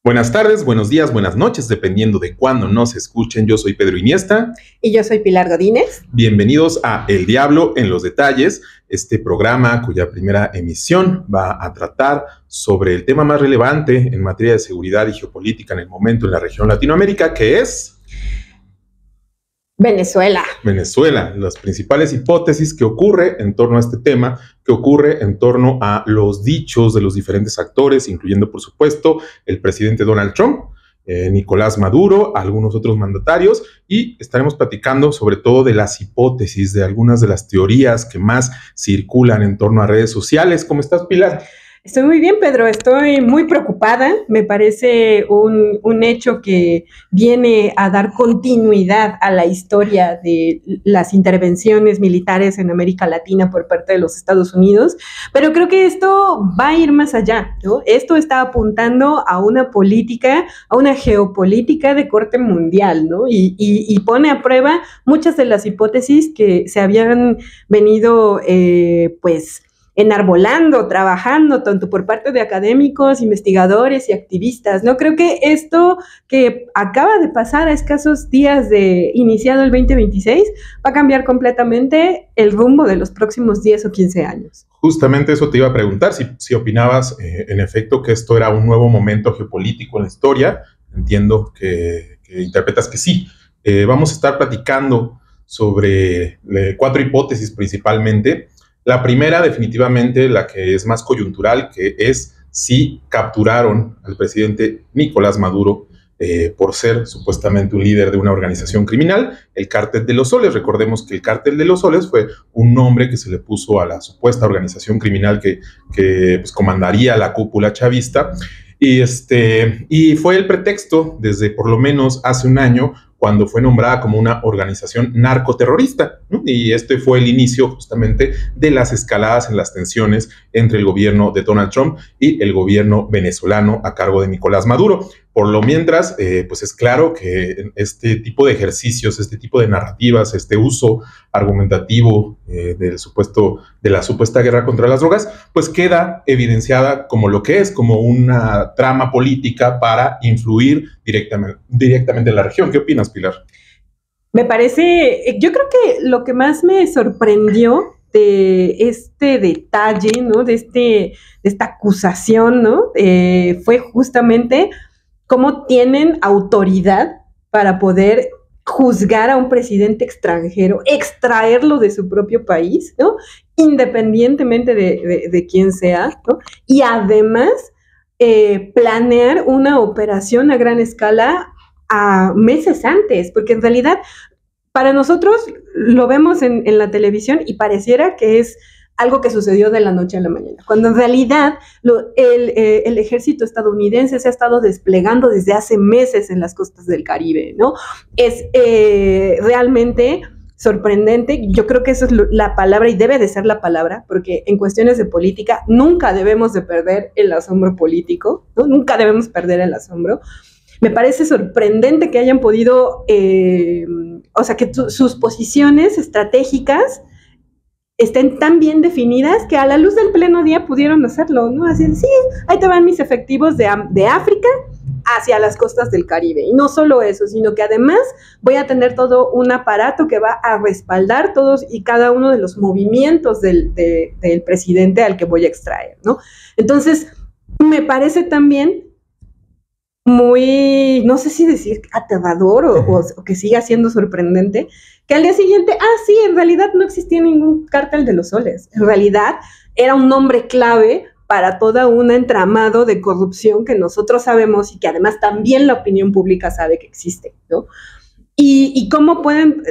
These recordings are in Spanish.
Buenas tardes, buenos días, buenas noches, dependiendo de cuándo nos escuchen. Yo soy Pedro Iniesta. Y yo soy Pilar Godínez. Bienvenidos a El Diablo en los Detalles, este programa cuya primera emisión va a tratar sobre el tema más relevante en materia de seguridad y geopolítica en el momento en la región Latinoamérica, que es Venezuela. Venezuela, las principales hipótesis que ocurre en torno a este tema, que ocurre en torno a los dichos de los diferentes actores, incluyendo, por supuesto, el presidente Donald Trump, Nicolás Maduro, algunos otros mandatarios, y estaremos platicando sobre todo de las hipótesis, de algunas de las teorías que más circulan en torno a redes sociales. ¿Cómo estás, Pilar? Estoy muy bien, Pedro. Estoy muy preocupada. Me parece un hecho que viene a dar continuidad a la historia de las intervenciones militares en América Latina por parte de los Estados Unidos, pero creo que esto va a ir más allá, ¿no? Esto está apuntando a una política, a una geopolítica de corte mundial, ¿no? Y pone a prueba muchas de las hipótesis que se habían venido, enarbolando, trabajando, tanto por parte de académicos, investigadores y activistas, ¿no? Creo que esto que acaba de pasar a escasos días de iniciado el 2026 va a cambiar completamente el rumbo de los próximos 10 o 15 años. Justamente eso te iba a preguntar, si opinabas en efecto que esto era un nuevo momento geopolítico en la historia. Entiendo que interpretas que sí. Vamos a estar platicando sobre 4 hipótesis principalmente. La primera, definitivamente, la que es más coyuntural, que es si capturaron al presidente Nicolás Maduro por ser supuestamente un líder de una organización criminal, el Cártel de los Soles. Recordemos que el Cártel de los Soles fue un nombre que se le puso a la supuesta organización criminal que pues, comandaría la cúpula chavista. Y fue el pretexto desde por lo menos hace un año, cuando fue nombrada como una organización narcoterrorista, ¿no? Y este fue el inicio justamente de las escaladas en las tensiones entre el gobierno de Donald Trump y el gobierno venezolano a cargo de Nicolás Maduro. Por lo mientras, pues es claro que este tipo de ejercicios, este tipo de narrativas, este uso argumentativo de la supuesta guerra contra las drogas, pues queda evidenciada como lo que es, como una trama política para influir directamente en la región. ¿Qué opinas, Pilar? Me parece, yo creo que lo que más me sorprendió de este detalle, ¿no? De esta acusación, ¿no? Fue justamente cómo tienen autoridad para poder juzgar a un presidente extranjero, extraerlo de su propio país, ¿no? Independientemente de quién sea, ¿no? Y además planear una operación a gran escala a meses antes, porque en realidad para nosotros lo vemos en la televisión y pareciera que es algo que sucedió de la noche a la mañana, cuando en realidad el ejército estadounidense se ha estado desplegando desde hace meses en las costas del Caribe, ¿no? Es realmente sorprendente. Yo creo que eso es la palabra y debe de ser la palabra, porque en cuestiones de política nunca debemos de perder el asombro político, ¿no? Nunca debemos perder el asombro. Me parece sorprendente que hayan podido, o sea, que sus posiciones estratégicas estén tan bien definidas que a la luz del pleno día pudieron hacerlo, ¿no? Así, sí, ahí te van mis efectivos de África hacia las costas del Caribe. Y no solo eso, sino que además voy a tener todo un aparato que va a respaldar todos y cada uno de los movimientos del presidente al que voy a extraer, ¿no? Entonces, me parece también muy, no sé si decir aterrador o que siga siendo sorprendente, que al día siguiente, sí, en realidad no existía ningún cártel de los soles. En realidad era un nombre clave para toda un entramado de corrupción que nosotros sabemos y que además también la opinión pública sabe que existe, ¿no? Y cómo pueden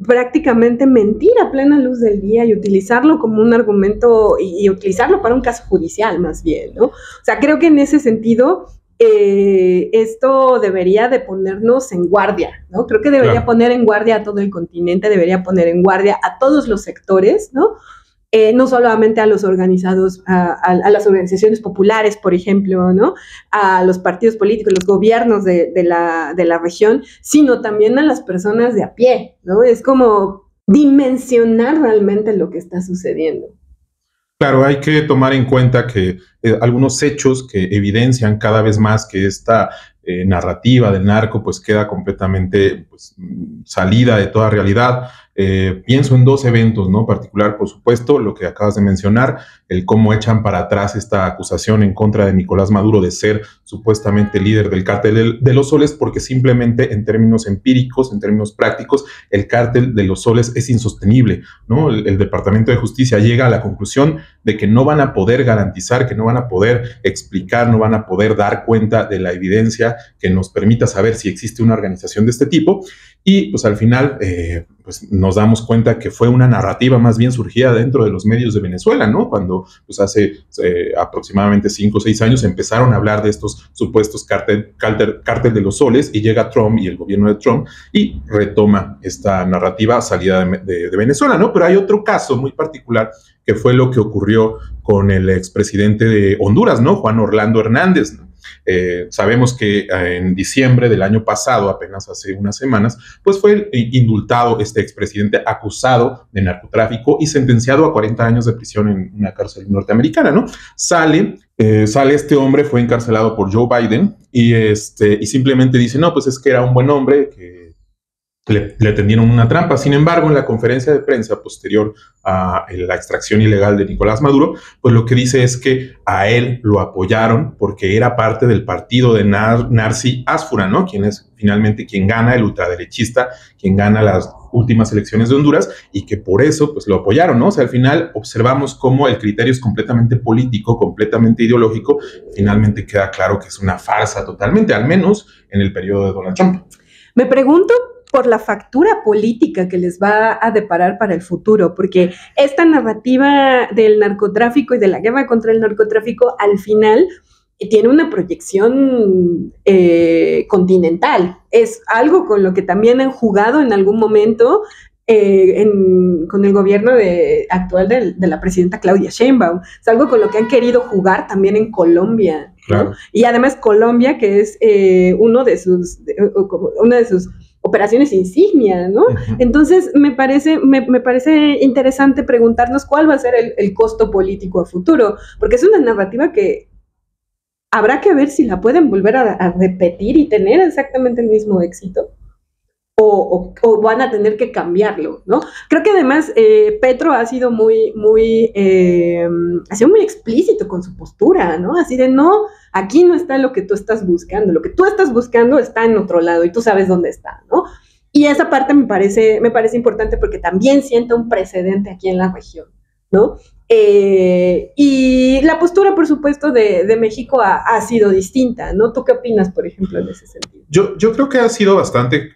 prácticamente mentir a plena luz del día y utilizarlo como un argumento y utilizarlo para un caso judicial más bien, ¿no? O sea, creo que en ese sentido esto debería de ponernos en guardia, ¿no? Creo que debería poner en guardia a todo el continente, debería poner en guardia a todos los sectores, ¿no? No solamente a los organizados, a las organizaciones populares, por ejemplo, ¿no? A los partidos políticos, los gobiernos de la región, sino también a las personas de a pie, ¿no? Es como dimensionar realmente lo que está sucediendo. Claro, hay que tomar en cuenta que algunos hechos que evidencian cada vez más que esta narrativa del narco pues queda completamente pues, salida de toda realidad. Pienso en dos eventos, ¿no? Particular, por supuesto, lo que acabas de mencionar, el cómo echan para atrás esta acusación en contra de Nicolás Maduro de ser supuestamente líder del cártel de los soles, porque simplemente en términos empíricos, en términos prácticos, el cártel de los soles es insostenible, ¿no? El Departamento de Justicia llega a la conclusión de que no van a poder garantizar, que no van a poder explicar, no van a poder dar cuenta de la evidencia que nos permita saber si existe una organización de este tipo. Y pues al final pues nos damos cuenta que fue una narrativa más bien surgida dentro de los medios de Venezuela, ¿no? Cuando pues hace aproximadamente 5 o 6 años empezaron a hablar de estos supuestos cártel de los soles, y llega Trump y el gobierno de Trump y retoma esta narrativa salida de Venezuela, ¿no? Pero hay otro caso muy particular que fue lo que ocurrió con el expresidente de Honduras, ¿no? Juan Orlando Hernández, ¿no? Sabemos que en diciembre del año pasado, apenas hace unas semanas, pues fue indultado este expresidente acusado de narcotráfico y sentenciado a 40 años de prisión en una cárcel norteamericana, ¿no? Sale este hombre, fue encarcelado por Joe Biden y simplemente dice, no, pues es que era un buen hombre, que le tendieron una trampa. Sin embargo, en la conferencia de prensa posterior a la extracción ilegal de Nicolás Maduro, pues lo que dice es que a él lo apoyaron porque era parte del partido de Narcy Asfura, ¿no? Quien es finalmente quien gana, el ultraderechista, quien gana las últimas elecciones de Honduras, y que por eso pues lo apoyaron, ¿no? O sea, al final observamos cómo el criterio es completamente político, completamente ideológico. Finalmente queda claro que es una farsa totalmente, al menos en el periodo de Donald Trump. Me pregunto por la factura política que les va a deparar para el futuro, porque esta narrativa del narcotráfico y de la guerra contra el narcotráfico al final tiene una proyección continental. Es algo con lo que también han jugado en algún momento con el gobierno actual de la presidenta Claudia Sheinbaum. Es algo con lo que han querido jugar también en Colombia, ¿no? Claro. Y además Colombia, que es una de sus operaciones insignia, ¿no? Uh-huh. Entonces, me parece interesante preguntarnos cuál va a ser el costo político a futuro, porque es una narrativa que habrá que ver si la pueden volver a repetir y tener exactamente el mismo éxito, o van a tener que cambiarlo, ¿no? Creo que además Petro ha sido muy explícito con su postura, ¿no? Así de, no, aquí no está lo que tú estás buscando está en otro lado y tú sabes dónde está, ¿no? Y esa parte me parece importante porque también sienta un precedente aquí en la región, ¿no? Y la postura, por supuesto, de México ha sido distinta, ¿no? ¿Tú qué opinas, por ejemplo, en ese sentido? Yo creo que ha sido bastante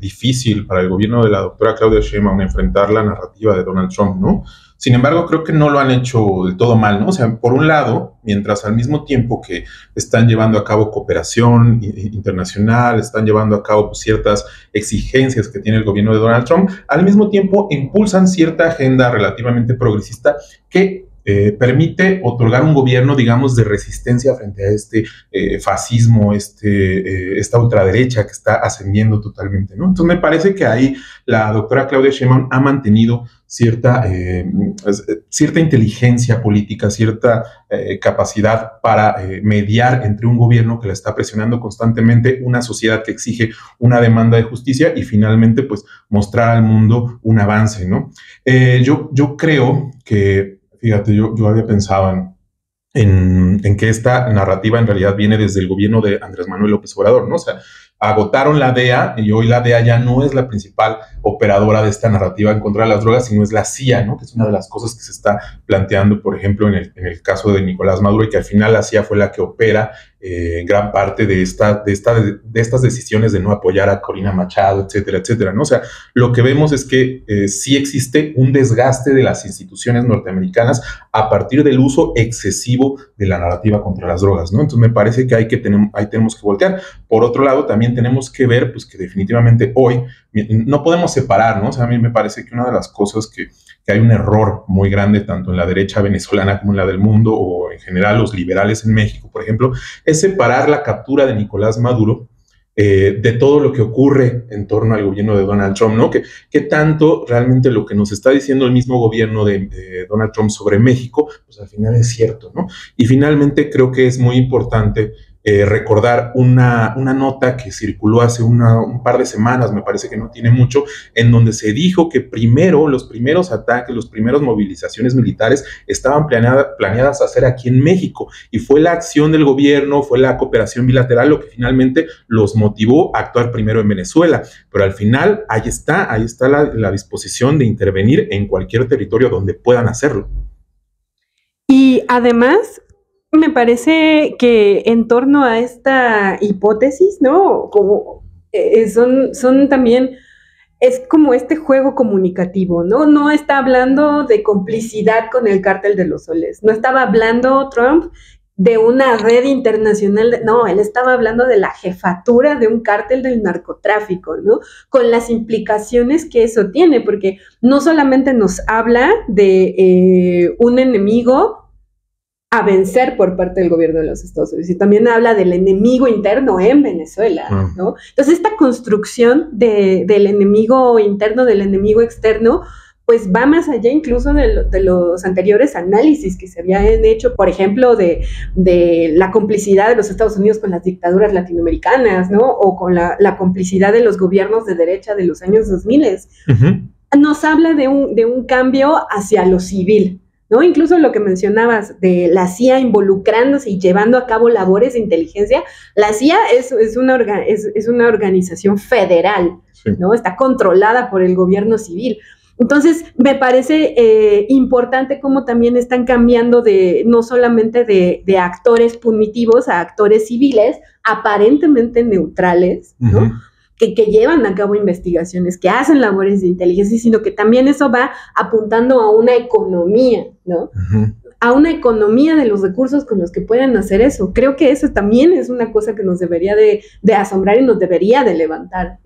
difícil para el gobierno de la doctora Claudia Sheinbaum enfrentar la narrativa de Donald Trump, ¿no? Sin embargo, creo que no lo han hecho del todo mal, ¿no? O sea, por un lado, mientras al mismo tiempo que están llevando a cabo cooperación internacional, están llevando a cabo pues, ciertas exigencias que tiene el gobierno de Donald Trump, al mismo tiempo impulsan cierta agenda relativamente progresista que permite otorgar un gobierno, digamos, de resistencia frente a este fascismo, esta ultraderecha que está ascendiendo totalmente, ¿no? Entonces me parece que ahí la doctora Claudia Sheinbaum ha mantenido cierta inteligencia política, cierta capacidad para mediar entre un gobierno que la está presionando constantemente, una sociedad que exige una demanda de justicia y finalmente pues mostrar al mundo un avance, ¿no? Yo creo que fíjate, yo había pensado en que esta narrativa en realidad viene desde el gobierno de Andrés Manuel López Obrador, ¿no? O sea, agotaron la DEA y hoy la DEA ya no es la principal operadora de esta narrativa en contra de las drogas, sino es la CIA, ¿no? Que es una de las cosas que se está planteando, por ejemplo, en el caso de Nicolás Maduro, y que al final la CIA fue la que opera gran parte de estas decisiones de no apoyar a Corina Machado, etcétera, etcétera, ¿no? O sea, lo que vemos es que sí existe un desgaste de las instituciones norteamericanas a partir del uso excesivo de la narrativa contra las drogas, ¿no? Entonces me parece que ahí tenemos que voltear. Por otro lado, también tenemos que ver pues, que definitivamente hoy no podemos separar, ¿no? O sea, a mí me parece que una de las cosas que hay un error muy grande tanto en la derecha venezolana como en la del mundo, o en general los liberales en México, por ejemplo, es separar la captura de Nicolás Maduro de todo lo que ocurre en torno al gobierno de Donald Trump, ¿no? Que tanto realmente lo que nos está diciendo el mismo gobierno de Donald Trump sobre México, pues al final es cierto, ¿no? Y finalmente creo que es muy importante recordar una nota que circuló hace un par de semanas, me parece que no tiene mucho, en donde se dijo que primero, los primeros ataques, las primeras movilizaciones militares estaban planeadas a hacer aquí en México, y fue la acción del gobierno, fue la cooperación bilateral lo que finalmente los motivó a actuar primero en Venezuela, pero al final ahí está la disposición de intervenir en cualquier territorio donde puedan hacerlo. Y además, me parece que en torno a esta hipótesis, ¿no? Como son también, es como este juego comunicativo, ¿no? No está hablando de complicidad con el cártel de los soles, no estaba hablando Trump de una red internacional, no, él estaba hablando de la jefatura de un cártel del narcotráfico, ¿no? Con las implicaciones que eso tiene, porque no solamente nos habla de un enemigo a vencer por parte del gobierno de los Estados Unidos, y también habla del enemigo interno en Venezuela, ¿no? Entonces, esta construcción del enemigo interno, del enemigo externo, pues va más allá incluso de los anteriores análisis que se habían hecho, por ejemplo, de la complicidad de los Estados Unidos con las dictaduras latinoamericanas, ¿no? O con la complicidad de los gobiernos de derecha de los años 2000. Nos habla de un cambio hacia lo civil, ¿no? Incluso lo que mencionabas de la CIA involucrándose y llevando a cabo labores de inteligencia, la CIA es una organización federal, sí, ¿no? Está controlada por el gobierno civil. Entonces, me parece importante cómo también están cambiando no solamente de actores punitivos a actores civiles, aparentemente neutrales, ¿no? Que llevan a cabo investigaciones, que hacen labores de inteligencia, sino que también eso va apuntando a una economía, ¿no? A una economía de los recursos con los que pueden hacer eso. Creo que eso también es una cosa que nos debería de asombrar y nos debería de levantar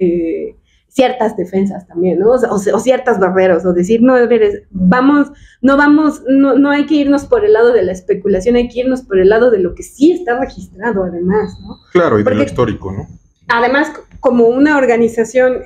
ciertas defensas también, ¿no? O ciertas barreras, o decir, no, a ver, no hay que irnos por el lado de la especulación, hay que irnos por el lado de lo que sí está registrado además, ¿no? Claro, y de lo histórico, ¿no? Además, como una organización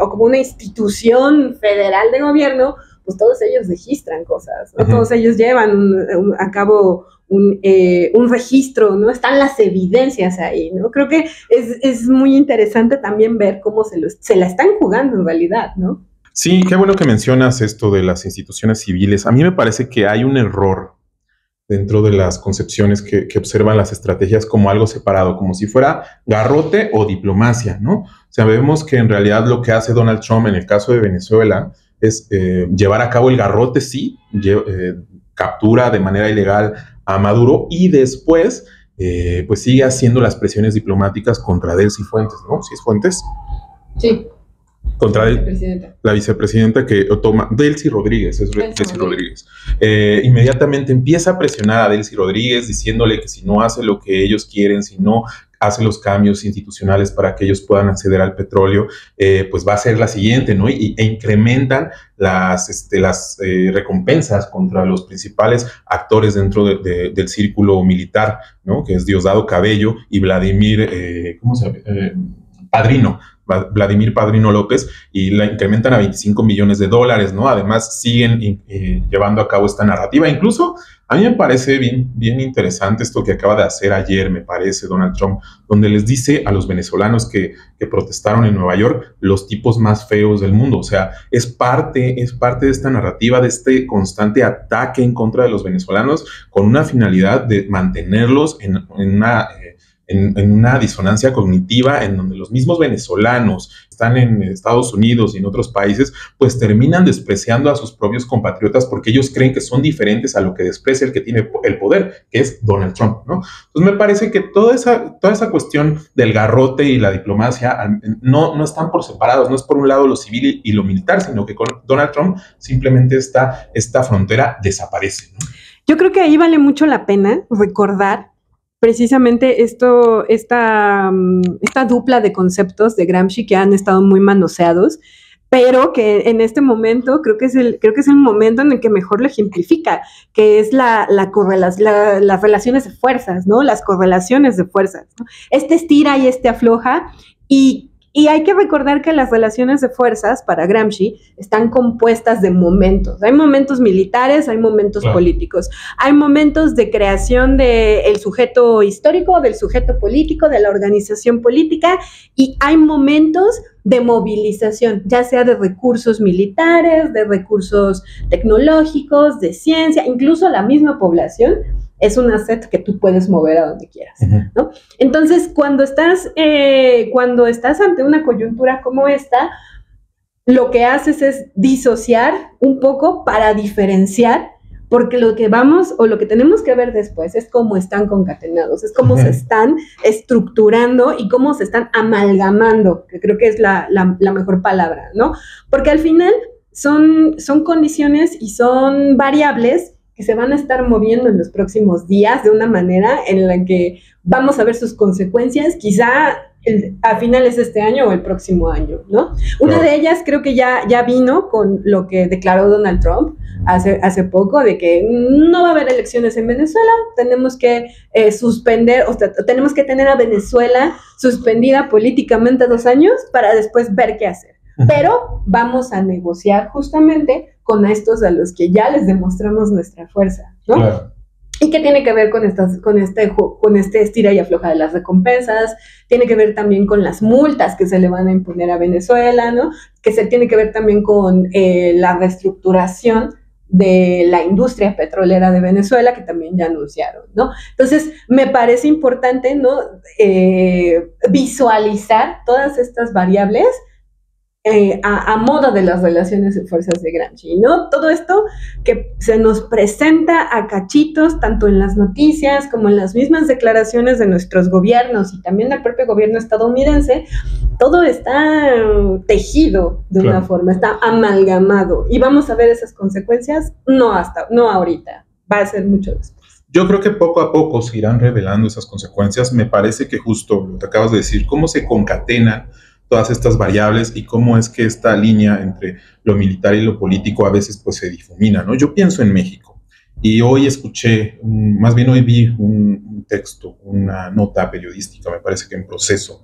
o como una institución federal de gobierno, pues todos ellos registran cosas, ¿no? Todos ellos llevan a cabo un registro, ¿no? Están las evidencias ahí, ¿no? Creo que es muy interesante también ver cómo se la están jugando en realidad, ¿no? Sí, qué bueno que mencionas esto de las instituciones civiles. A mí me parece que hay un error dentro de las concepciones que observan las estrategias como algo separado, como si fuera garrote o diplomacia, ¿no? Sabemos que en realidad lo que hace Donald Trump en el caso de Venezuela es llevar a cabo el garrote, sí, captura de manera ilegal a Maduro y después pues sigue haciendo las presiones diplomáticas contra Delcy Fuentes, ¿no? ¿Sí es Fuentes? Sí. Contra la vicepresidenta que toma, Delcy Rodríguez, Delcy Rodríguez. Inmediatamente empieza a presionar a Delcy Rodríguez diciéndole que si no hace lo que ellos quieren, si no hace los cambios institucionales para que ellos puedan acceder al petróleo, pues va a ser la siguiente, ¿no? E incrementan las recompensas contra los principales actores dentro del círculo militar, ¿no? Que es Diosdado Cabello y Vladimir, ¿cómo se llama? Vladimir Padrino López, y la incrementan a $25 millones, ¿no? Además, siguen llevando a cabo esta narrativa. Incluso, a mí me parece bien interesante esto que acaba de hacer ayer, me parece, Donald Trump, donde les dice a los venezolanos que protestaron en Nueva York los tipos más feos del mundo. O sea, es parte de esta narrativa, de este constante ataque en contra de los venezolanos, con una finalidad de mantenerlos en una disonancia cognitiva en donde los mismos venezolanos están en Estados Unidos y en otros países, pues terminan despreciando a sus propios compatriotas porque ellos creen que son diferentes a lo que desprecia el que tiene el poder, que es Donald Trump, ¿no? Entonces me parece que toda esa cuestión del garrote y la diplomacia no están por separados, no es por un lado lo civil y lo militar, sino que con Donald Trump simplemente esta frontera desaparece, ¿no? Yo creo que ahí vale mucho la pena recordar precisamente esta dupla de conceptos de Gramsci que han estado muy manoseados, pero que en este momento creo que es el momento en el que mejor lo ejemplifica, que es las relaciones de fuerzas, ¿no? Las correlaciones de fuerzas, ¿no? Este estira y este afloja, y hay que recordar que las relaciones de fuerzas para Gramsci están compuestas de momentos. Hay momentos militares, hay momentos políticos, hay momentos de creación del sujeto histórico, del sujeto político, de la organización política, y hay momentos de movilización, ya sea de recursos militares, de recursos tecnológicos, de ciencia, incluso la misma población es un asset que tú puedes mover a donde quieras, ¿no? Entonces, cuando estás ante una coyuntura como esta, lo que haces es disociar un poco para diferenciar, porque lo que tenemos que ver después es cómo están concatenados, es cómo se están estructurando y cómo se están amalgamando, que creo que es la mejor palabra, ¿no? Porque al final son condiciones y son variables que se van a estar moviendo en los próximos días de una manera en la que vamos a ver sus consecuencias, quizá a finales de este año o el próximo año, ¿no? Una de ellas creo que ya vino con lo que declaró Donald Trump hace poco, de que no va a haber elecciones en Venezuela, tenemos que suspender, o sea, tenemos que tener a Venezuela suspendida políticamente 2 años para después ver qué hacer. Pero vamos a negociar justamente con estos a los que ya les demostramos nuestra fuerza, ¿no? Claro. ¿Y qué tiene que ver con este estira y afloja de las recompensas? Tiene que ver también con las multas que se le van a imponer a Venezuela, ¿no? Que se tiene que ver también con la reestructuración de la industria petrolera de Venezuela, que también ya anunciaron, ¿no? Entonces, me parece importante, ¿no? Visualizar todas estas variables a modo de las relaciones de fuerzas de Gramsci, ¿no? Todo esto que se nos presenta a cachitos, tanto en las noticias como en las mismas declaraciones de nuestros gobiernos y también del propio gobierno estadounidense, todo está tejido de una forma, está amalgamado, y vamos a ver esas consecuencias no ahorita, va a ser mucho después. Yo creo que poco a poco se irán revelando esas consecuencias. Me parece que justo lo que acabas de decir, cómo se concatenan todas estas variables y cómo es que esta línea entre lo militar y lo político a veces pues se difumina, ¿no? Yo pienso en México y hoy hoy vi un texto, una nota periodística, me parece que en Proceso,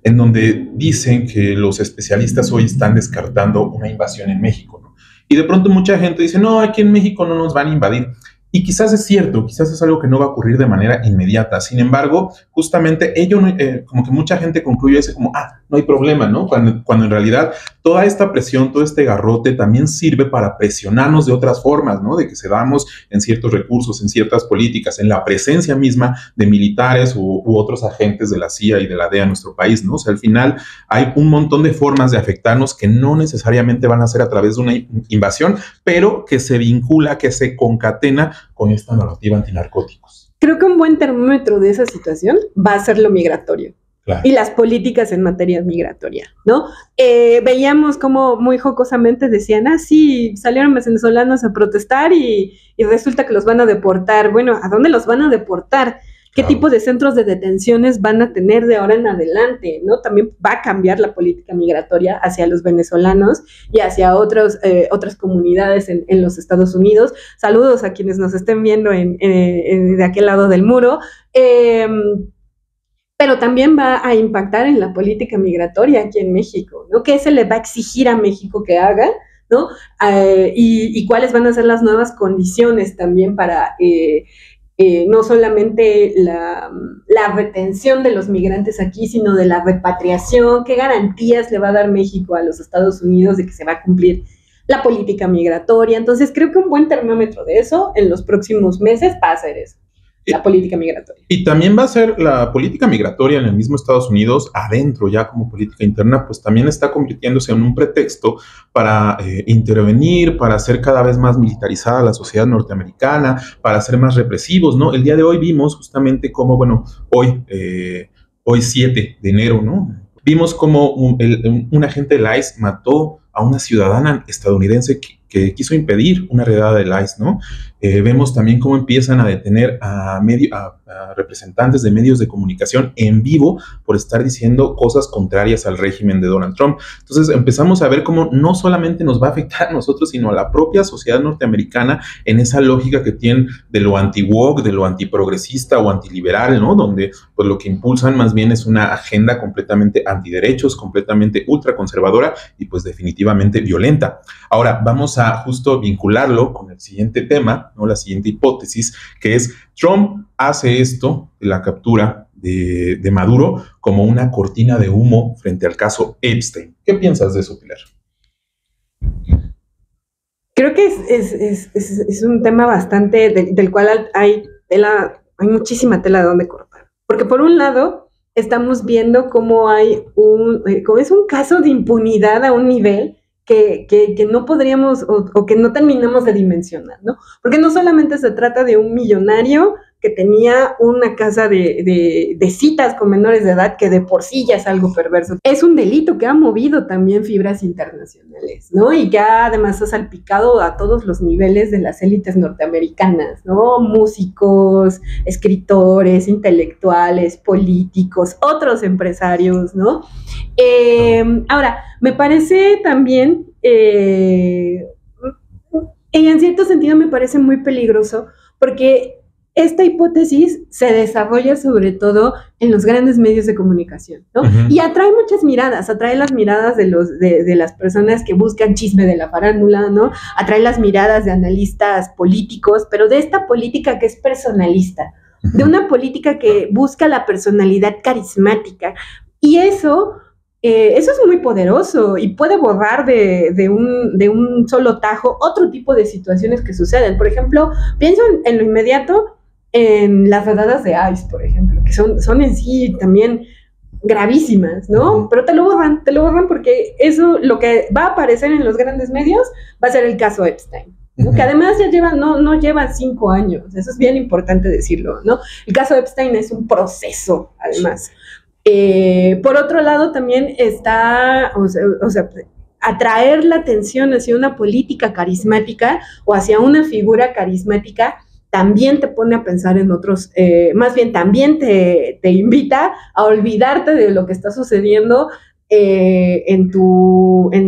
en donde dicen que los especialistas hoy están descartando una invasión en México, ¿no? Y de pronto mucha gente dice, no, aquí en México no nos van a invadir. Y quizás es cierto, quizás es algo que no va a ocurrir de manera inmediata. Sin embargo, justamente como que mucha gente concluye ese como, no hay problema, ¿no? Cuando en realidad toda esta presión, todo este garrote también sirve para presionarnos de otras formas, ¿no? De que cedamos en ciertos recursos, en ciertas políticas, en la presencia misma de militares u otros agentes de la CIA y de la DEA en nuestro país, ¿no? O sea, al final hay un montón de formas de afectarnos que no necesariamente van a ser a través de una invasión, pero que se vincula, que se concatena con esta narrativa antinarcóticos. Creo que un buen termómetro de esa situación va a ser lo migratorio. Claro. Y las políticas en materia migratoria, ¿no? Veíamos como muy jocosamente decían, sí, salieron venezolanos a protestar y resulta que los van a deportar. Bueno, ¿a dónde los van a deportar? ¿Qué tipo de centros de detenciones van a tener de ahora en adelante, ¿no? También va a cambiar la política migratoria hacia los venezolanos y hacia otras comunidades en los Estados Unidos. Saludos a quienes nos estén viendo de aquel lado del muro. Pero también va a impactar en la política migratoria aquí en México, ¿no? ¿Qué se le va a exigir a México que haga, ¿no? Y cuáles van a ser las nuevas condiciones también para no solamente la retención de los migrantes aquí, sino de la repatriación. ¿Qué garantías le va a dar México a los Estados Unidos de que se va a cumplir la política migratoria? Entonces, creo que un buen termómetro de eso en los próximos meses va a ser eso. La política migratoria. Y también va a ser la política migratoria en el mismo Estados Unidos, adentro ya como política interna, pues también está convirtiéndose en un pretexto para intervenir, para hacer cada vez más militarizada la sociedad norteamericana, para ser más represivos, ¿no? El día de hoy vimos justamente cómo, hoy 7 de enero, ¿no? Vimos cómo un agente del ICE mató a una ciudadana estadounidense que quiso impedir una redada del ICE, ¿no? Vemos también cómo empiezan a detener a representantes de medios de comunicación en vivo por estar diciendo cosas contrarias al régimen de Donald Trump. Entonces empezamos a ver cómo no solamente nos va a afectar a nosotros, sino a la propia sociedad norteamericana en esa lógica que tienen de lo anti-woke, de lo antiprogresista o antiliberal, ¿no? Donde pues lo que impulsan más bien es una agenda completamente antiderechos, completamente ultraconservadora y pues definitivamente violenta. Ahora vamos a justo vincularlo con el siguiente tema, ¿no? La siguiente hipótesis, que es Trump hace esto, la captura de Maduro, como una cortina de humo frente al caso Epstein. ¿Qué piensas de eso, Pilar? Creo que es un tema bastante del cual hay muchísima tela de donde cortar. Porque por un lado estamos viendo cómo cómo es un caso de impunidad a un nivel que no podríamos o que no terminamos de dimensionar, ¿no? Porque no solamente se trata de un millonario que tenía una casa de citas con menores de edad, que de por sí ya es algo perverso. Es un delito que ha movido también fibras internacionales, ¿no? Y que además ha salpicado a todos los niveles de las élites norteamericanas, ¿no? Músicos, escritores, intelectuales, políticos, otros empresarios, ¿no? Ahora, me parece también, y en cierto sentido me parece muy peligroso, porque esta hipótesis se desarrolla sobre todo en los grandes medios de comunicación, ¿no? Uh-huh. Y atrae muchas miradas, atrae las miradas de las personas que buscan chisme de la farándula, ¿no? Atrae las miradas de analistas políticos, pero de esta política que es personalista, uh-huh, de una política que busca la personalidad carismática. Y eso es muy poderoso y puede borrar de un solo tajo otro tipo de situaciones que suceden. Por ejemplo, pienso en lo inmediato, en las redadas de ICE, por ejemplo, que son en sí también gravísimas, ¿no? Uh-huh. Pero te lo borran porque eso, lo que va a aparecer en los grandes medios, va a ser el caso Epstein, ¿no? Uh-huh. Que además ya no lleva 5 años, eso es bien importante decirlo, ¿no? El caso Epstein es un proceso, además. Por otro lado, también está, o sea, atraer la atención hacia una política carismática o hacia una figura carismática también te pone a pensar en otros, más bien también te invita a olvidarte de lo que está sucediendo en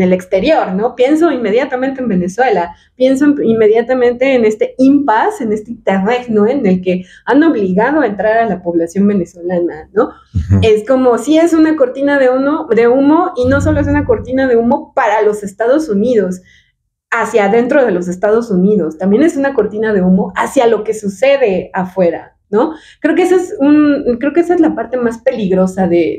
el exterior, ¿no? Pienso inmediatamente en Venezuela, pienso inmediatamente en este impasse, en este interregno en el que han obligado a entrar a la población venezolana, ¿no? Uh-huh. Es como si es una cortina de humo, y no solo es una cortina de humo para los Estados Unidos, hacia adentro de los Estados Unidos, también es una cortina de humo hacia lo que sucede afuera, ¿no? Creo que esa es la parte más peligrosa de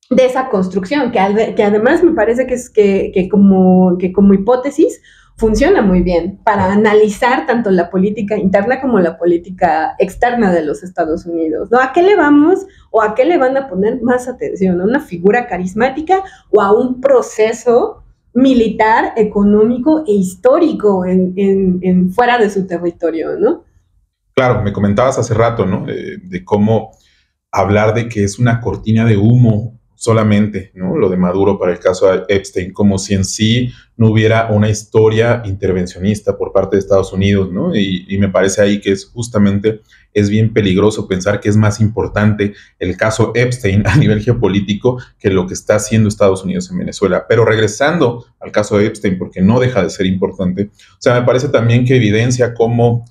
esa construcción, que además me parece que como hipótesis funciona muy bien para analizar tanto la política interna como la política externa de los Estados Unidos, ¿no? ¿A qué le vamos o a qué le van a poner más atención? ¿A una figura carismática o a un proceso militar, económico e histórico en fuera de su territorio, ¿no? Claro, me comentabas hace rato, ¿no? De cómo hablar de que es una cortina de humo solamente, ¿no? Lo de Maduro para el caso de Epstein, como si en sí no hubiera una historia intervencionista por parte de Estados Unidos, ¿no? Y me parece ahí que es bien peligroso pensar que es más importante el caso Epstein a nivel geopolítico que lo que está haciendo Estados Unidos en Venezuela. Pero regresando al caso de Epstein, porque no deja de ser importante, o sea, me parece también que evidencia cómo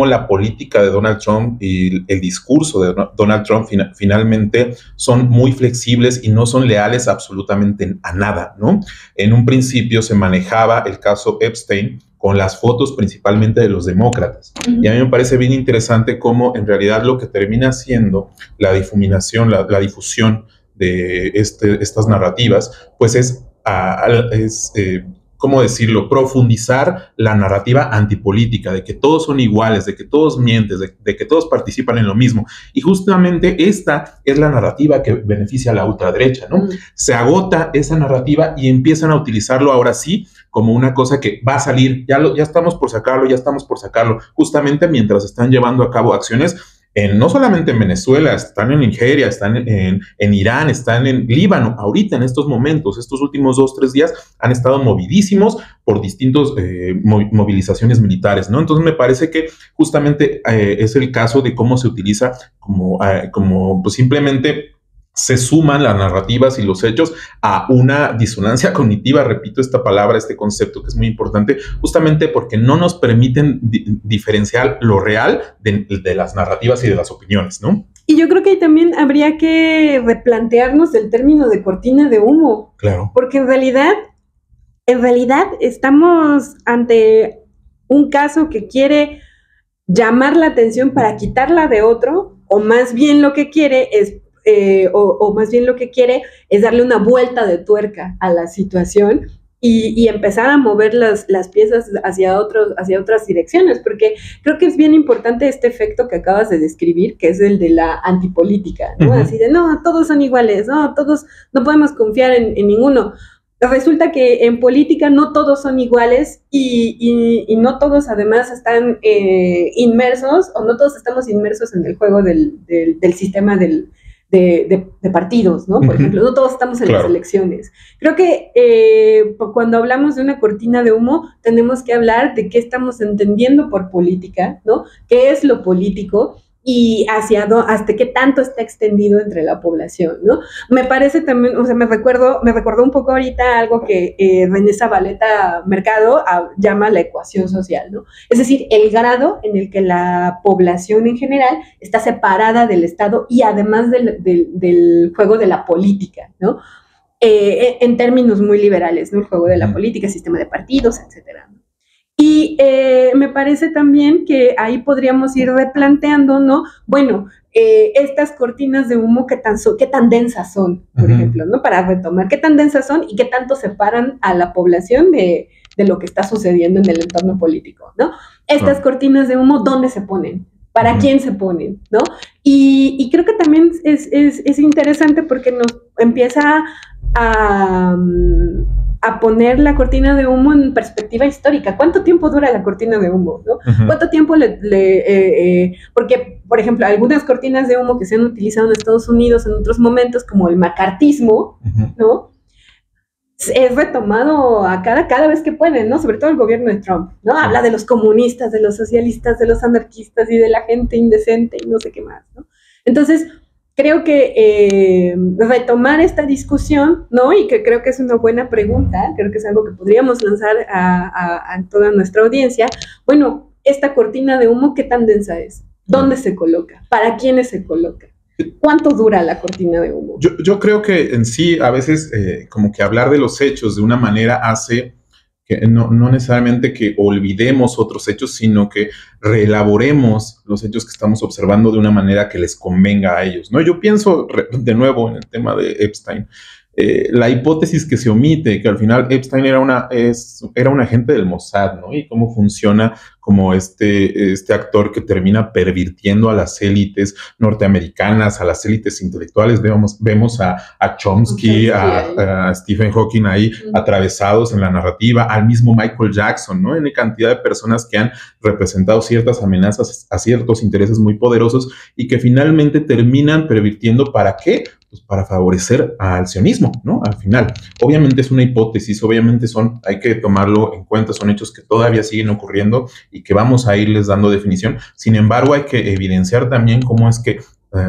la política de Donald Trump y el discurso de Donald Trump finalmente son muy flexibles y no son leales absolutamente a nada, ¿no? En un principio se manejaba el caso Epstein con las fotos principalmente de los demócratas. Uh-huh. Y a mí me parece bien interesante cómo en realidad lo que termina siendo la difuminación, la difusión de estas narrativas, pues es ¿cómo decirlo?, profundizar la narrativa antipolítica, de que todos son iguales, de que todos mienten, de que todos participan en lo mismo. Y justamente esta es la narrativa que beneficia a la ultraderecha, ¿no? Se agota esa narrativa y empiezan a utilizarlo ahora sí como una cosa que va a salir, ya estamos por sacarlo, justamente mientras están llevando a cabo acciones no solamente en Venezuela, están en Nigeria, están en Irán, están en Líbano, ahorita en estos momentos, estos últimos 2-3 días han estado movidísimos por distintos movilizaciones militares, ¿no? Entonces me parece que justamente es el caso de cómo se utiliza como pues simplemente se suman las narrativas y los hechos a una disonancia cognitiva, repito esta palabra, este concepto que es muy importante, justamente porque no nos permiten diferenciar lo real de las narrativas y de las opiniones, ¿no? Y yo creo que ahí también habría que replantearnos el término de cortina de humo. Claro. Porque en realidad estamos ante un caso que quiere llamar la atención para quitarla de otro, o más bien lo que quiere es darle una vuelta de tuerca a la situación y empezar a mover las piezas hacia otras direcciones, porque creo que es bien importante este efecto que acabas de describir, que es el de la antipolítica, ¿no? Uh-huh. Así de, no, todos son iguales, no, todos, no podemos confiar en ninguno. Resulta que en política no todos son iguales y no todos además están inmersos, o no todos estamos inmersos en el juego del sistema de partidos, ¿no? Por ejemplo, no todos estamos en las elecciones. Creo que cuando hablamos de una cortina de humo, tenemos que hablar de qué estamos entendiendo por política, ¿no? ¿Qué es lo político? Y hasta qué tanto está extendido entre la población, ¿no? Me parece también, o sea, me recordó un poco ahorita algo que René Zabaleta Mercado llama la ecuación social, ¿no? Es decir, el grado en el que la población en general está separada del Estado y además del juego de la política, ¿no? En términos muy liberales, ¿no? El juego de la política, sistema de partidos, etcétera. Y me parece también que ahí podríamos ir replanteando, ¿no? Bueno, estas cortinas de humo, ¿qué tan densas son, por ejemplo, ¿no? Para retomar, ¿qué tan densas son y qué tanto separan a la población de lo que está sucediendo en el entorno político, ¿no? Estas cortinas de humo, ¿dónde se ponen? ¿Para quién se ponen, no? Y creo que también es interesante porque nos empieza a poner la cortina de humo en perspectiva histórica. ¿Cuánto tiempo dura la cortina de humo, no? ¿Cuánto tiempo porque, por ejemplo, algunas cortinas de humo que se han utilizado en Estados Unidos en otros momentos, como el macartismo, ¿no? Es retomado cada vez que pueden, ¿no? Sobre todo el gobierno de Trump, ¿no? Habla de los comunistas, de los socialistas, de los anarquistas y de la gente indecente y no sé qué más, ¿no? Entonces, creo que retomar esta discusión, ¿no? Y que creo que es una buena pregunta, creo que es algo que podríamos lanzar a toda nuestra audiencia. Bueno, esta cortina de humo, ¿qué tan densa es? ¿Dónde se coloca? ¿Para quiénes se coloca? ¿Cuánto dura la cortina de humo? Yo creo que en sí, a veces, como que hablar de los hechos de una manera hace que no necesariamente que olvidemos otros hechos, sino que reelaboremos los hechos que estamos observando de una manera que les convenga a ellos, ¿no? Yo pienso, de nuevo, en el tema de Epstein, la hipótesis que se omite, que al final Epstein era un agente del Mossad, ¿no? Y cómo funciona como este actor que termina pervirtiendo a las élites norteamericanas, a las élites intelectuales. Vemos a Chomsky, a Stephen Hawking ahí atravesados en la narrativa, al mismo Michael Jackson, ¿no? En cantidad de personas que han representado ciertas amenazas a ciertos intereses muy poderosos y que finalmente terminan pervirtiendo, ¿para qué? Pues para favorecer al sionismo, ¿no? Al final. Obviamente es una hipótesis, obviamente hay que tomarlo en cuenta, son hechos que todavía siguen ocurriendo y que vamos a irles dando definición. Sin embargo, hay que evidenciar también cómo es que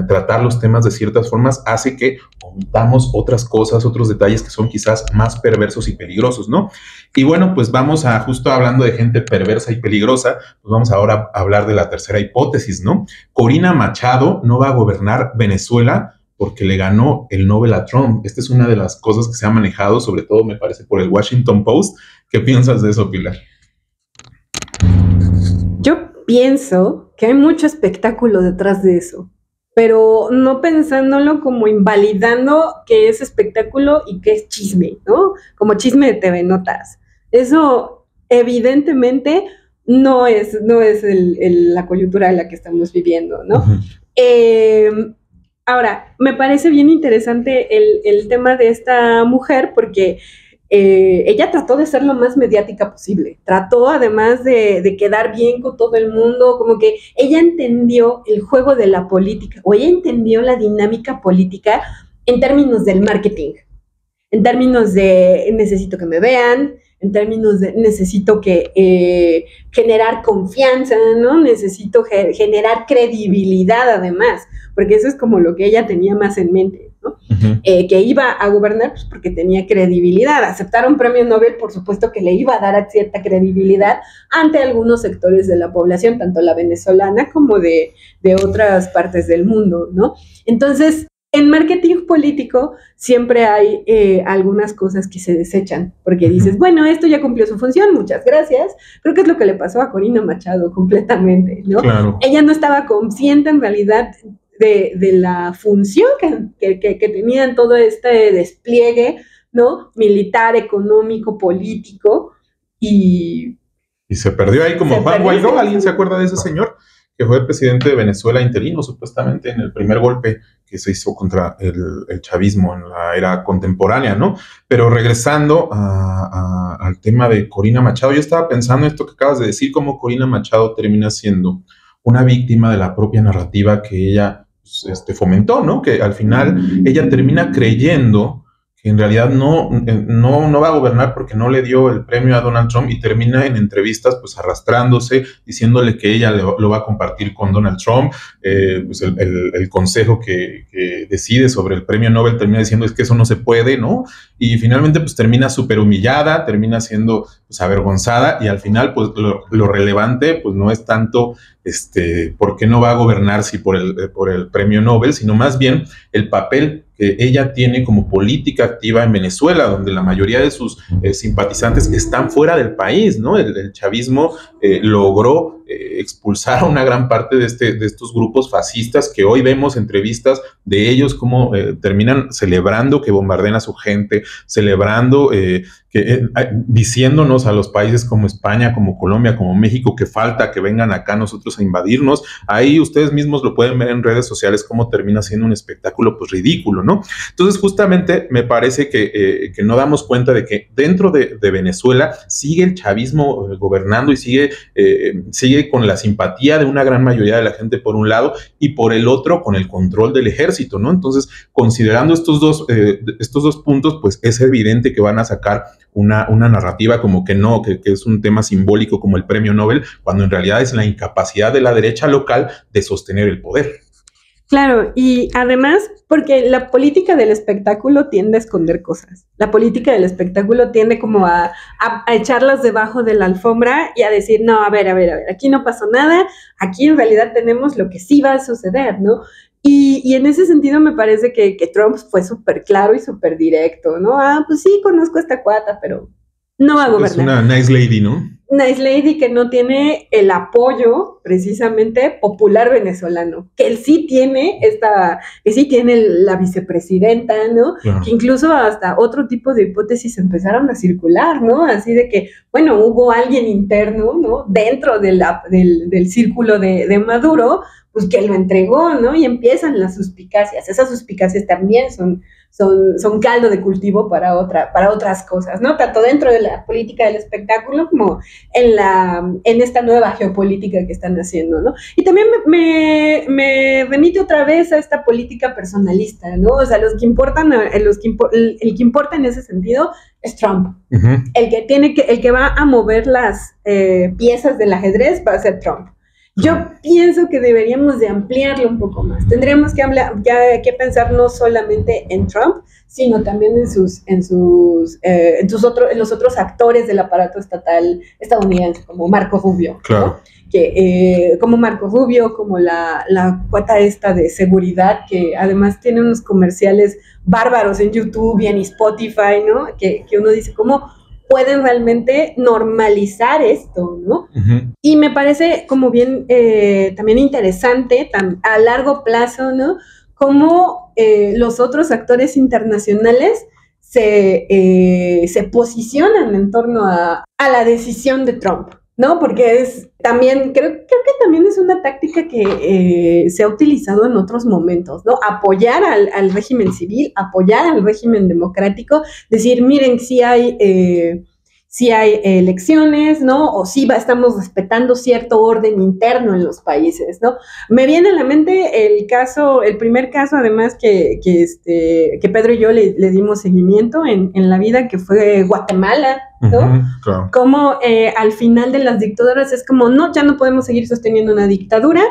tratar los temas de ciertas formas hace que omitamos otras cosas, otros detalles que son quizás más perversos y peligrosos, ¿no? Y bueno, pues vamos justo hablando de gente perversa y peligrosa, pues vamos ahora a hablar de la tercera hipótesis, ¿no? Corina Machado no va a gobernar Venezuela porque le ganó el Nobel a Trump. Esta es una de las cosas que se ha manejado, sobre todo me parece por el Washington Post. ¿Qué piensas de eso, Pilar? Yo pienso que hay mucho espectáculo detrás de eso, pero no pensándolo como invalidando que es espectáculo y que es chisme, ¿no? Como chisme de TV Notas. Eso evidentemente no es la coyuntura en la que estamos viviendo, ¿no? Ahora, me parece bien interesante el tema de esta mujer porque ella trató de ser lo más mediática posible, trató además de quedar bien con todo el mundo, como que ella entendió el juego de la política, o ella entendió la dinámica política en términos del marketing, en términos de necesito que me vean, en términos de necesito generar confianza, ¿no? Necesito generar credibilidad además, porque eso es como lo que ella tenía más en mente, ¿no? Que iba a gobernar pues, porque tenía credibilidad. Aceptar un premio Nobel, por supuesto que le iba a dar cierta credibilidad ante algunos sectores de la población, tanto la venezolana como de otras partes del mundo, ¿no? Entonces, en marketing político siempre hay algunas cosas que se desechan, porque dices, bueno, esto ya cumplió su función, muchas gracias. Creo que es lo que le pasó a Corina Machado completamente, ¿no? Claro. Ella no estaba consciente en realidad de la función que tenía en todo este despliegue, ¿no? Militar, económico, político, y se perdió ahí como Juan Guaidó. ¿Alguien se acuerda de ese señor? Que fue presidente de Venezuela interino, supuestamente, en el primer golpe que se hizo contra el chavismo en la era contemporánea, ¿no? Pero regresando al tema de Corina Machado, yo estaba pensando en esto que acabas de decir, cómo Corina Machado termina siendo una víctima de la propia narrativa que ella fomentó, ¿no? Que al final ella termina creyendo que en realidad no va a gobernar porque no le dio el premio a Donald Trump, y termina en entrevistas pues arrastrándose, diciéndole que ella lo va a compartir con Donald Trump. Pues el consejo que decide sobre el premio Nobel termina diciendo es que eso no se puede, ¿no? Y finalmente pues termina súper humillada, termina siendo pues avergonzada, y al final pues lo relevante pues no es tanto por qué no va a gobernar si por el premio Nobel, sino más bien el papel que ella tiene como política activa en Venezuela, donde la mayoría de sus simpatizantes están fuera del país, ¿no? El chavismo logró expulsar a una gran parte de estos grupos fascistas, que hoy vemos entrevistas de ellos como terminan celebrando que bombardean a su gente, celebrando diciéndonos a los países como España, como Colombia, como México, que falta que vengan acá nosotros a invadirnos. Ahí ustedes mismos lo pueden ver en redes sociales, cómo termina siendo un espectáculo pues ridículo, ¿no? Entonces justamente me parece que no damos cuenta de que dentro de Venezuela sigue el chavismo gobernando, y sigue con la simpatía de una gran mayoría de la gente por un lado, y por el otro con el control del ejército, ¿no? Entonces, considerando estos dos puntos, pues es evidente que van a sacar una narrativa como que no, que es un tema simbólico como el premio Nobel, cuando en realidad es la incapacidad de la derecha local de sostener el poder. Claro, y además, porque la política del espectáculo tiende a esconder cosas. La política del espectáculo tiende como a echarlas debajo de la alfombra y a decir, no, a ver, aquí no pasó nada, aquí en realidad tenemos lo que sí va a suceder, ¿no? Y en ese sentido me parece que Trump fue súper claro y súper directo, ¿no? Pues sí, conozco a esta cuata, pero no va a gobernar. Es una nice lady, ¿no? Nice lady que no tiene el apoyo precisamente popular venezolano, que él sí tiene que sí tiene la vicepresidenta, ¿no? Claro. Que incluso hasta otro tipo de hipótesis empezaron a circular, ¿no? Así de que, bueno, hubo alguien interno, ¿no? Dentro del círculo de Maduro, pues que lo entregó, ¿no? Y empiezan las suspicacias. Esas suspicacias también son caldo de cultivo para otras cosas, ¿no? Tanto dentro de la política del espectáculo como en esta nueva geopolítica que están haciendo, ¿no? Y también me remite otra vez a esta política personalista, ¿no? O sea, el que importa en ese sentido es Trump. Uh-huh. El que va a mover las piezas del ajedrez va a ser Trump. Yo pienso que deberíamos de ampliarlo un poco más. Tendríamos que pensar no solamente en Trump, sino también en los otros actores del aparato estatal estadounidense, como Marco Rubio, claro, ¿no? Como Marco Rubio, como la cuata esta de seguridad, que además tiene unos comerciales bárbaros en YouTube y en Spotify, ¿no? Que uno dice, ¿cómo pueden realmente normalizar esto, ¿no? Uh-huh. Y me parece como bien también interesante a largo plazo, ¿no? Cómo los otros actores internacionales se posicionan en torno a la decisión de Trump, ¿no? Porque es también, creo que también es una táctica que se ha utilizado en otros momentos, ¿no? Apoyar al régimen civil, apoyar al régimen democrático, decir, miren, si hay elecciones, ¿no? O si estamos respetando cierto orden interno en los países, ¿no? Me viene a la mente el primer caso, además, que Pedro y yo le dimos seguimiento en la vida, que fue Guatemala, ¿no? Claro. Como al final de las dictaduras es como, no, ya no podemos seguir sosteniendo una dictadura,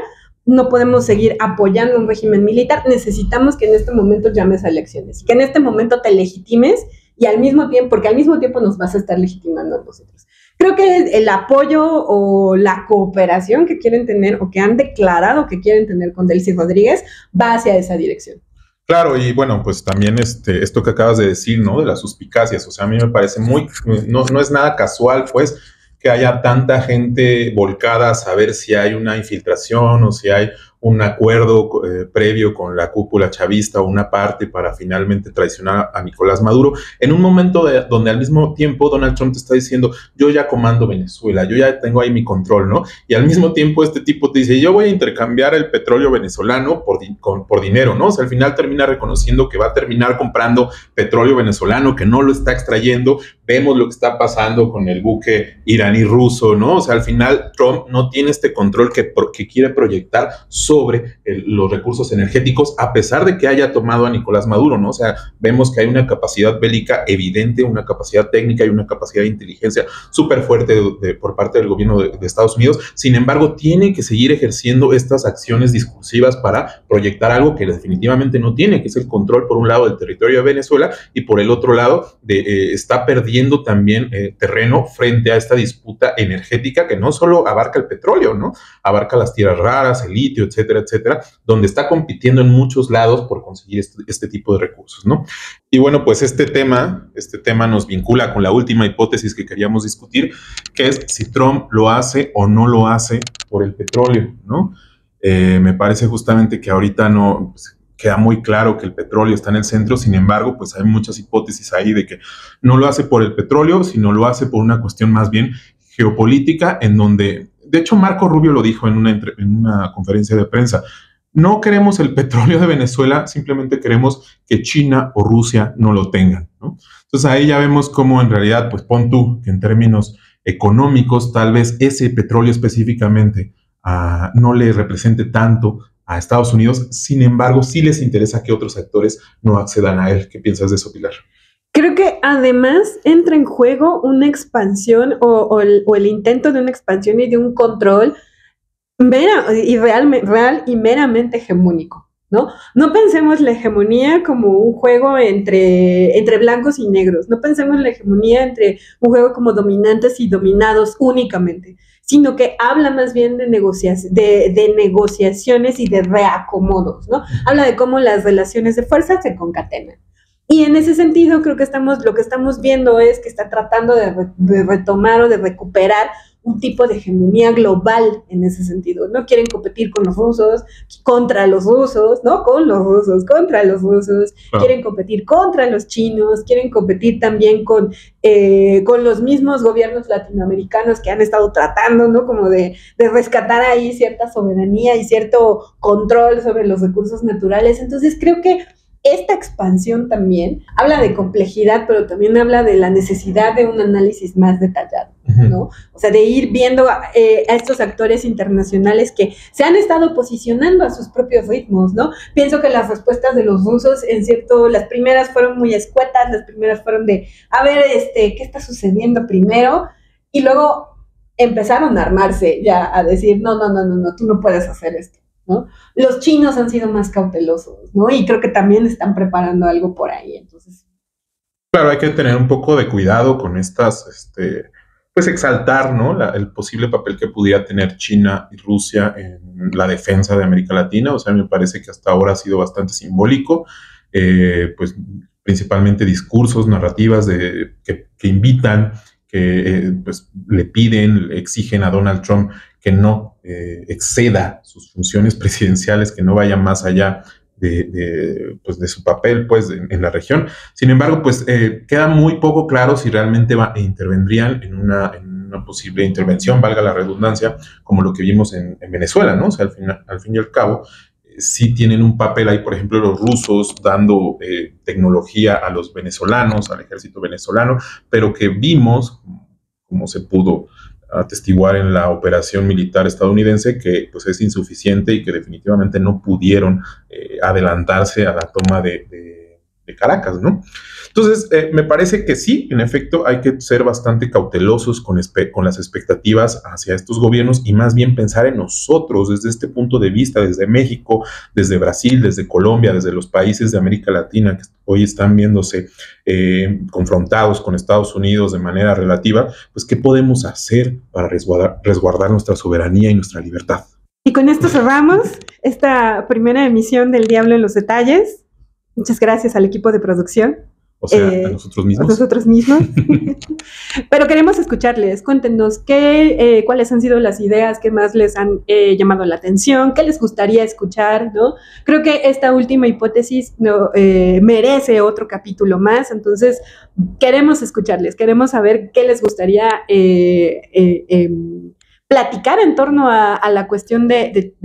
no podemos seguir apoyando un régimen militar, necesitamos que en este momento llames a elecciones, que en este momento te legitimes y al mismo tiempo, porque al mismo tiempo nos vas a estar legitimando a nosotros. Creo que el apoyo o la cooperación que quieren tener o que han declarado que quieren tener con Delcy Rodríguez va hacia esa dirección. Claro, y bueno, pues también esto que acabas de decir, ¿no? De las suspicacias, o sea, a mí me parece no es nada casual, pues, que haya tanta gente volcada a saber si hay una infiltración o si hay un acuerdo previo con la cúpula chavista o una parte para finalmente traicionar a Nicolás Maduro, en un momento donde al mismo tiempo Donald Trump te está diciendo, yo ya comando Venezuela, yo ya tengo ahí mi control, ¿no? Y al mismo tiempo este tipo te dice, yo voy a intercambiar el petróleo venezolano por dinero, ¿no? O sea, al final termina reconociendo que va a terminar comprando petróleo venezolano, que no lo está extrayendo. Vemos lo que está pasando con el buque iraní ruso, ¿no? O sea, al final Trump no tiene este control que quiere proyectar sobre los recursos energéticos, a pesar de que haya tomado a Nicolás Maduro, ¿no? O sea, vemos que hay una capacidad bélica evidente, una capacidad técnica y una capacidad de inteligencia súper fuerte por parte del gobierno de Estados Unidos. Sin embargo, tiene que seguir ejerciendo estas acciones discursivas para proyectar algo que definitivamente no tiene, que es el control, por un lado, del territorio de Venezuela y por el otro lado, está perdiendo también terreno frente a esta disputa energética que no solo abarca el petróleo, ¿no? Abarca las tierras raras, el litio, etcétera, etcétera, donde está compitiendo en muchos lados por conseguir este tipo de recursos, ¿no? Y bueno, pues este tema nos vincula con la última hipótesis que queríamos discutir, que es si Trump lo hace o no lo hace por el petróleo, ¿no? Me parece justamente que ahorita no queda muy claro que el petróleo está en el centro. Sin embargo, pues hay muchas hipótesis ahí de que no lo hace por el petróleo, sino lo hace por una cuestión más bien geopolítica, en donde, de hecho, Marco Rubio lo dijo en una conferencia de prensa, no queremos el petróleo de Venezuela, simplemente queremos que China o Rusia no lo tengan, ¿no? Entonces ahí ya vemos cómo en realidad, pues pon tú que en términos económicos, tal vez ese petróleo específicamente no le represente tanto a Estados Unidos. Sin embargo, sí les interesa que otros actores no accedan a él. ¿Qué piensas de eso, Pilar? Creo que además entra en juego una expansión o el intento de una expansión y de un control real y meramente hegemónico, ¿no? No pensemos la hegemonía como un juego entre blancos y negros, no pensemos la hegemonía entre un juego como dominantes y dominados únicamente, sino que habla más bien de negociaciones y de reacomodos, ¿no? Habla de cómo las relaciones de fuerza se concatenan. Y en ese sentido, creo que lo que estamos viendo es que está tratando de retomar o de recuperar un tipo de hegemonía global en ese sentido. No quieren competir con los rusos, contra los rusos, no con los rusos, contra los rusos. Oh. Quieren competir contra los chinos, quieren competir también con los mismos gobiernos latinoamericanos que han estado tratando, ¿no? Como de rescatar ahí cierta soberanía y cierto control sobre los recursos naturales. Entonces creo que esta expansión también habla de complejidad, pero también habla de la necesidad de un análisis más detallado, ¿no? O sea, de ir viendo a estos actores internacionales que se han estado posicionando a sus propios ritmos, ¿no? Pienso que las respuestas de los rusos, las primeras fueron muy escuetas, las primeras fueron de, a ver, ¿qué está sucediendo primero? Y luego empezaron a armarse ya, a decir, no, tú no puedes hacer esto, ¿no? Los chinos han sido más cautelosos, ¿no? Y creo que también están preparando algo por ahí, entonces. Claro, hay que tener un poco de cuidado con estas, pues exaltar, ¿no? El posible papel que pudiera tener China y Rusia en la defensa de América Latina. O sea, me parece que hasta ahora ha sido bastante simbólico, pues principalmente discursos, narrativas que invitan, que pues le piden, le exigen a Donald Trump que no exceda sus funciones presidenciales, que no vaya más allá de su papel pues, en la región. Sin embargo, pues queda muy poco claro si realmente intervendrían en una una posible intervención, valga la redundancia, como lo que vimos en Venezuela, ¿no? O sea, al fin y al cabo, sí tienen un papel ahí, por ejemplo, los rusos dando tecnología a los venezolanos, al ejército venezolano, pero que vimos, como se pudo atestiguar en la operación militar estadounidense, que pues es insuficiente y que definitivamente no pudieron adelantarse a la toma de Caracas, ¿no? Entonces, me parece que sí, en efecto, hay que ser bastante cautelosos con las expectativas hacia estos gobiernos y más bien pensar en nosotros desde este punto de vista, desde México, desde Brasil, desde Colombia, desde los países de América Latina que hoy están viéndose confrontados con Estados Unidos de manera relativa, pues, ¿qué podemos hacer para resguardar nuestra soberanía y nuestra libertad? Y con esto cerramos esta primera emisión del Diablo en los Detalles. Muchas gracias al equipo de producción. O sea, a nosotros mismos. A nosotros mismos. Pero queremos escucharles. Cuéntenos cuáles han sido las ideas que más les han llamado la atención, qué les gustaría escuchar, ¿no? Creo que esta última hipótesis merece otro capítulo más. Entonces, queremos escucharles, queremos saber qué les gustaría platicar en torno a la cuestión del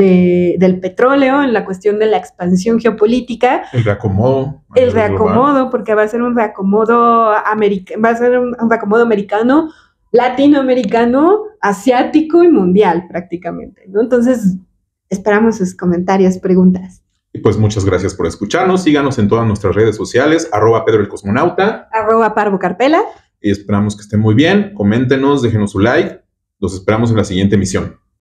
petróleo, en la cuestión de la expansión geopolítica. El reacomodo. El reacomodo, porque va a ser un reacomodo americano, latinoamericano, asiático y mundial prácticamente, ¿no? Entonces, esperamos sus comentarios, preguntas. Y pues muchas gracias por escucharnos. Síganos en todas nuestras redes sociales, @PedroElCosmonauta, @ParvoCarpela. y esperamos que estén muy bien. Coméntenos, déjenos su like. Los esperamos en la siguiente emisión.